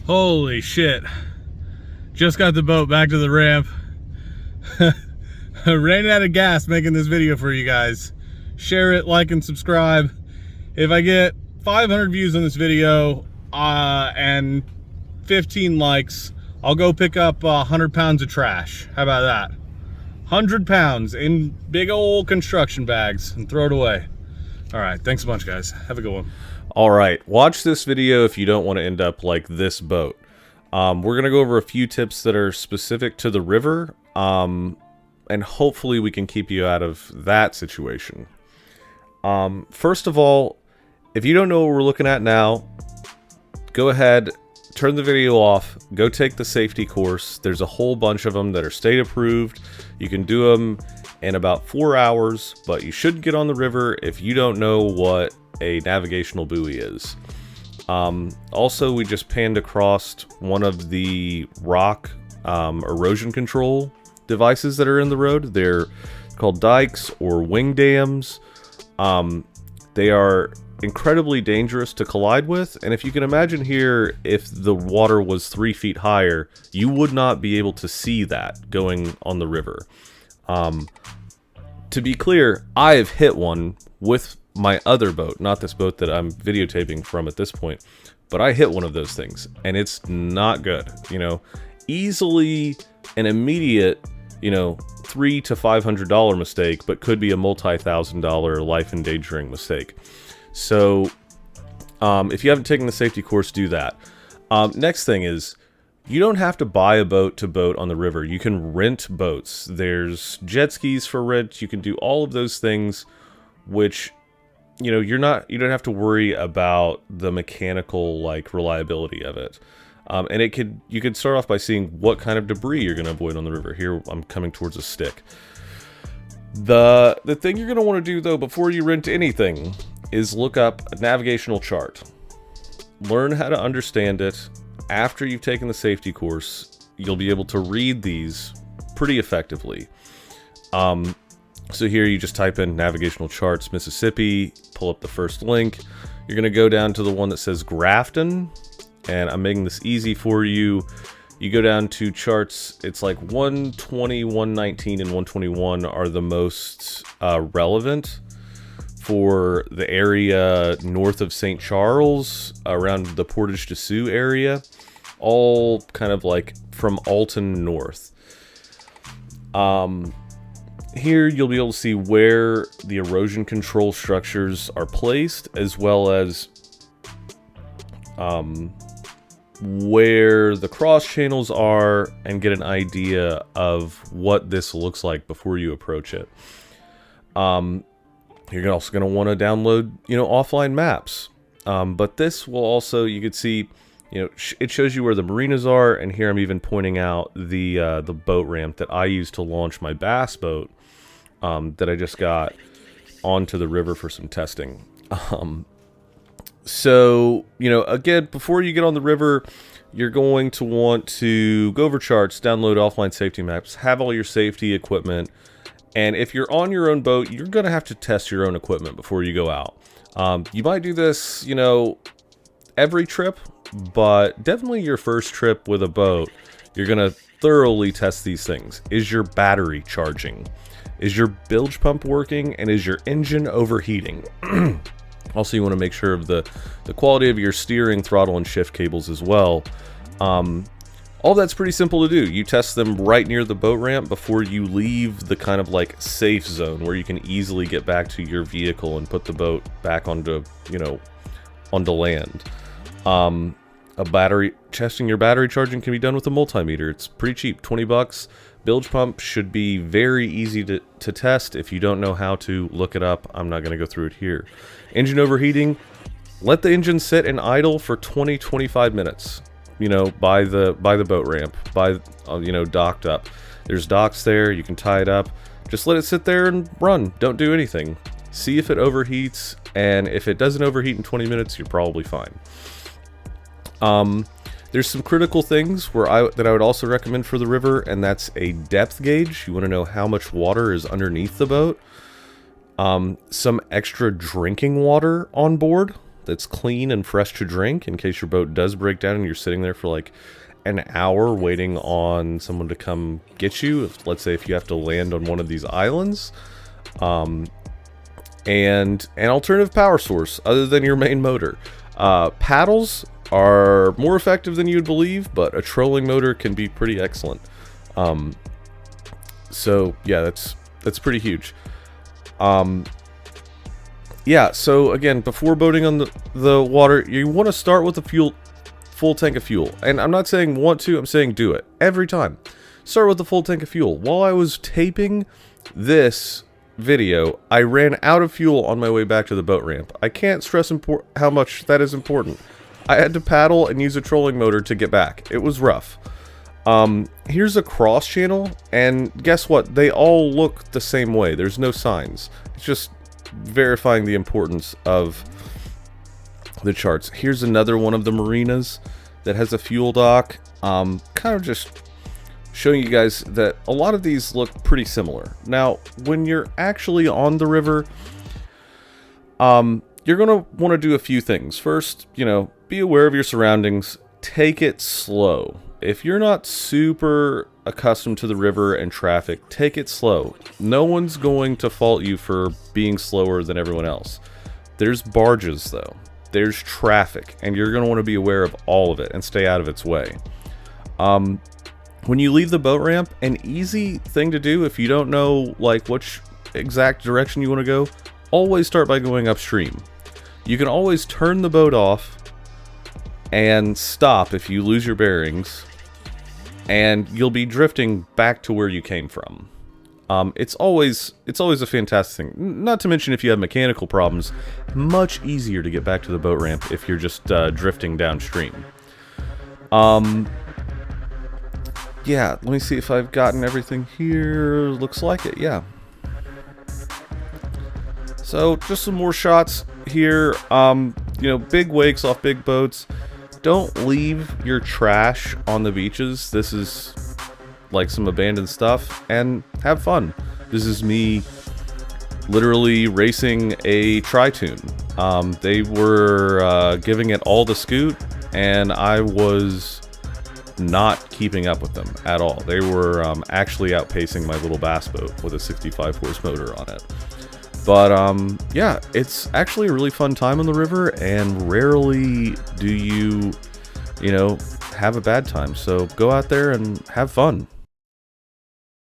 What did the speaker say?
Holy shit. Just got the boat back to the ramp. Ran out of gas making this video for you guys. Share it, like, and subscribe. If I get 500 views on this video and 15 likes, I'll go pick up 100 pounds of trash. How about that? 100 pounds in big old construction bags and throw it away. All right, thanks a bunch, guys. Have a good one. All right, watch this video if you don't want to end up like this boat. We're going to go over a few tips that are specific to the river, and hopefully we can keep you out of that situation. First of all, if you don't know what we're looking at now, go ahead, turn the video off, go take the safety course. There's a whole bunch of them that are state approved. You can do them in about 4 hours, but you should get on the river if you don't know what a navigational buoy is. Also, we just panned across one of the rock erosion control devices that are in the road. They're called dikes or wing dams. They are incredibly dangerous to collide with, and if you can imagine here, if the water was 3 feet higher, you would not be able to see that going on the river. To be clear, I have hit one with my other boat, not this boat that I'm videotaping from at this point, but I hit one of those things, and it's not good. You know, easily an immediate, you know, $300 to $500 mistake, but could be a multi-$1,000 life-endangering mistake. So, if you haven't taken the safety course, do that. Next thing is, you don't have to buy a boat to boat on the river. You can rent boats. There's jet skis for rent. You can do all of those things, which, you know, you don't have to worry about the mechanical, like, reliability of it. And you could start off by seeing what kind of debris you're going to avoid on the river. Here, I'm coming towards a stick. The thing you're going to want to do, though, before you rent anything is look up a navigational chart. Learn how to understand it. After you've taken the safety course, you'll be able to read these pretty effectively. So here you just type in navigational charts Mississippi, pull up the first link. You're going to go down to the one that says Grafton, and I'm making this easy for you. You go down to charts, it's like 120, 119, and 121 are the most relevant for the area north of St. Charles, around the Portage de Sioux area, all kind of like from Alton north. Here you'll be able to see where the erosion control structures are placed, as well as where the cross channels are, and get an idea of what this looks like before you approach it. You're also going to want to download, you know, offline maps. But this will also, you can see, you know, it shows you where the marinas are, and here I'm even pointing out the boat ramp that I used to launch my bass boat that I just got onto the river for some testing. So, you know, again, before you get on the river, you're going to want to go over charts, download offline safety maps, have all your safety equipment. And if you're on your own boat, you're going to have to test your own equipment before you go out. You might do this, you know, every trip, but definitely your first trip with a boat, you're going to thoroughly test these things. Is your battery charging? Is your bilge pump working? And is your engine overheating? Also, you want to make sure of the quality of your steering, throttle, and shift cables as well. All that's pretty simple to do. You test them right near the boat ramp before you leave the kind of like safe zone where you can easily get back to your vehicle and put the boat back onto, you know, onto land. Testing your battery charging can be done with a multimeter. It's pretty cheap, 20 bucks. Bilge pump should be very easy to test. If you don't know how to, look it up. I'm not going to go through it here. Engine overheating, let the engine sit and idle for 20-25 minutes. You know, by the boat ramp, you know, docked up. There's docks there, you can tie it up. Just let it sit there and run. Don't do anything. See if it overheats, and if it doesn't overheat in 20 minutes, you're probably fine. There's some critical things that I would also recommend for the river, and that's a depth gauge. You want to know how much water is underneath the boat. Some extra drinking water on board. that's clean and fresh to drink in case your boat does break down and you're sitting there for like an hour waiting on someone to come get you. Let's say if you have to land on one of these islands. And an alternative power source other than your main motor. Paddles are more effective than you'd believe, but a trolling motor can be pretty excellent. So yeah, that's pretty huge. Yeah, so again, before boating on the water, you want to start with a full tank of fuel. And I'm not saying want to, I'm saying do it every time. Start with a full tank of fuel. While I was taping this video, I ran out of fuel on my way back to the boat ramp. I can't stress how much that is important. I had to paddle and use a trolling motor to get back. It was rough. Here's a cross channel, and guess what? They all look the same way. There's no signs. It's just verifying the importance of the charts. Here's another one of the marinas that has a fuel dock. Kind of just showing you guys that a lot of these look pretty similar. Now, when you're actually on the river, you're going to want to do a few things. First, be aware of your surroundings. Take it slow. If you're not super accustomed to the river and traffic, take it slow. No one's going to fault you for being slower than everyone else. There's barges, though. There's traffic, and you're going to want to be aware of all of it and stay out of its way. When you leave the boat ramp, an easy thing to do if you don't know like which exact direction you want to go, always start by going upstream. You can always turn the boat off and stop if you lose your bearings, and you'll be drifting back to where you came from. It's always a fantastic thing. Not to mention if you have mechanical problems, much easier to get back to the boat ramp if you're just drifting downstream. Yeah, let me see if I've gotten everything here. Looks like it, yeah. So, just some more shots here. Big wakes off big boats. Don't leave your trash on the beaches. This is like some abandoned stuff, and have fun. This is me literally racing a Tri-Toon. They were giving it all the scoot, and I was not keeping up with them at all. They were actually outpacing my little bass boat with a 65 horse motor on it. But yeah, it's actually a really fun time on the river, and rarely do you have a bad time. So go out there and have fun.